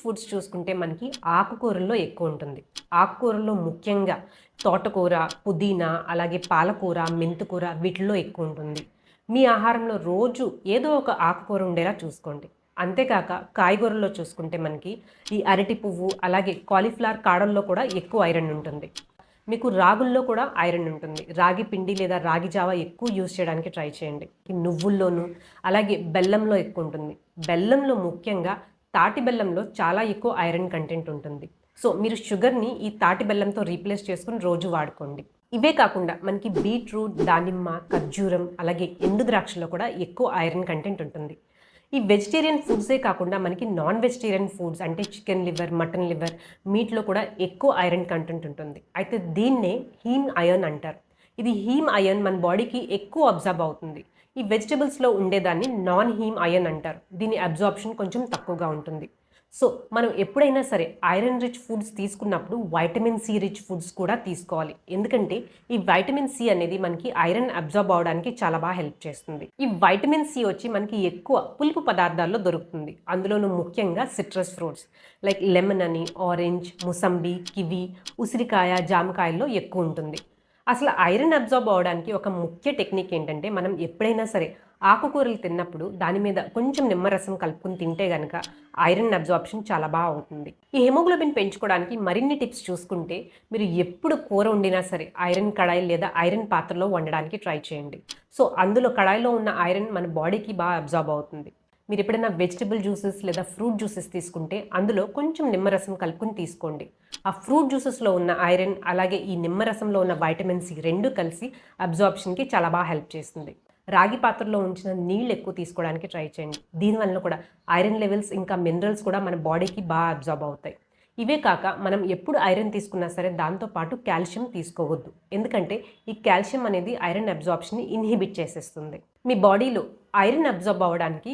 Foods చూసుకుంటే మనకి ఆకుకూరల్లో ఎక్కువ ఉంటుంది. ఆకుకూరల్లో ముఖ్యంగా తోటకూర, పుదీనా, అలాగే పాలకూర, మెంతికూర వీటిల్లో ఎక్కువ ఉంటుంది. మీ ఆహారంలో రోజు ఏదో ఒక ఆకుకూర ఉండేలా చూసుకోండి. అంతేకాక కాయగూరల్లో చూసుకుంటే మనకి ఈ అరటి పువ్వు, అలాగే కాలీఫ్లవర్ కాడల్లో కూడా ఎక్కువ ఐరన్ ఉంటుంది. మీకు రాగుల్లో కూడా ఐరన్ ఉంటుంది. రాగి పిండి లేదా రాగి జావ ఎక్కువ యూజ్ చేయడానికి ట్రై చేయండి. ఈ నువ్వుల్లోనూ, అలాగే బెల్లంలో ఎక్కువ ఉంటుంది. బెల్లంలో ముఖ్యంగా తాటి బెల్లంలో చాలా ఎక్కువ ఐరన్ కంటెంట్ ఉంటుంది. సో మీరు షుగర్ని ఈ తాటి బెల్లంతో రీప్లేస్ చేసుకుని రోజు వాడుకోండి. ఇవే కాకుండా మనకి బీట్రూట్, దానిమ్మ, ఖర్జూరం, అలాగే ఎండు ద్రాక్షలో కూడా ఎక్కువ ఐరన్ కంటెంట్ ఉంటుంది. ఈ వెజిటేరియన్ ఫుడ్సే కాకుండా మనకి నాన్ వెజిటేరియన్ ఫుడ్స్ అంటే చికెన్ లివర్, మటన్ లివర్, మీట్లో కూడా ఎక్కువ ఐరన్ కంటెంట్ ఉంటుంది. అయితే దీన్నే హీమ్ అయర్న్ అంటారు. ఇది హీమ్ అయర్న్ మన బాడీకి ఎక్కువ అబ్జర్బ్ అవుతుంది. ఈ వెజిటబుల్స్లో ఉండేదాన్ని నాన్ హీమ్ అయర్న్ అంటారు. దీని అబ్జార్ప్షన్ కొంచెం తక్కువగా ఉంటుంది. సో మనం ఎప్పుడైనా సరే ఐరన్ రిచ్ ఫుడ్స్ తీసుకున్నప్పుడు వైటమిన్ సి రిచ్ ఫుడ్స్ కూడా తీసుకోవాలి. ఎందుకంటే ఈ వైటమిన్ సి అనేది మనకి ఐరన్ అబ్జార్బ్ అవడానికి చాలా బాగా హెల్ప్ చేస్తుంది. ఈ వైటమిన్ సి వచ్చి మనకి ఎక్కువ పులుపు పదార్థాల్లో దొరుకుతుంది. అందులోనూ ముఖ్యంగా సిట్రస్ ఫ్రూట్స్ లైక్ లెమన్ అని, ఆరెంజ్, ముసంబి, కివి, ఉసిరికాయ, జామకాయల్లో ఎక్కువ ఉంటుంది. అసలు ఐరన్ అబ్జార్బ్ అవడానికి ఒక ముఖ్య టెక్నిక్ ఏంటంటే మనం ఎప్పుడైనా సరే ఆకుకూరలు తిన్నప్పుడు దాని మీద కొంచెం నిమ్మరసం కలుపుకుని తింటే కనుక ఐరన్ అబ్జార్ప్షన్ చాలా బాగా అవుతుంది. ఈ హెమోగ్లోబిన్ పెంచుకోవడానికి మరిన్ని టిప్స్ చూసుకుంటే మీరు ఎప్పుడు కూర వండినా సరే ఐరన్ కడాయి లేదా ఐరన్ పాత్రలో వండడానికి ట్రై చేయండి. సో అందులో కడాయిలో ఉన్న ఐరన్ మన బాడీకి బాగా అబ్జార్బ్ అవుతుంది. మీరు ఎప్పుడైనా వెజిటబుల్ జ్యూసెస్ లేదా ఫ్రూట్ జ్యూసెస్ తీసుకుంటే అందులో కొంచెం నిమ్మరసం కలుపుకొని తీసుకోండి. ఆ ఫ్రూట్ జ్యూసెస్లో ఉన్న ఐరన్ అలాగే ఈ నిమ్మరసంలో ఉన్న వైటమిన్ సి రెండు కలిసి అబ్జార్ప్షన్కి చాలా బాగా హెల్ప్ చేస్తుంది. రాగి పాత్రలో ఉంచిన నీళ్ళు ఎక్కువ తీసుకోవడానికి ట్రై చేయండి. దీనివల్ల కూడా ఐరన్ లెవెల్స్ ఇంకా మినరల్స్ కూడా మన బాడీకి బాగా అబ్జార్బ్ అవుతాయి. ఇవే కాక మనం ఎప్పుడు ఐరన్ తీసుకున్నా సరే దాంతోపాటు కాల్షియం తీసుకోవద్దు. ఎందుకంటే ఈ కాల్షియం అనేది ఐరన్ అబ్జార్ప్షన్ని ఇన్హిబిట్ చేసేస్తుంది. మీ బాడీలో ఐరన్ అబ్జార్బ్ అవ్వడానికి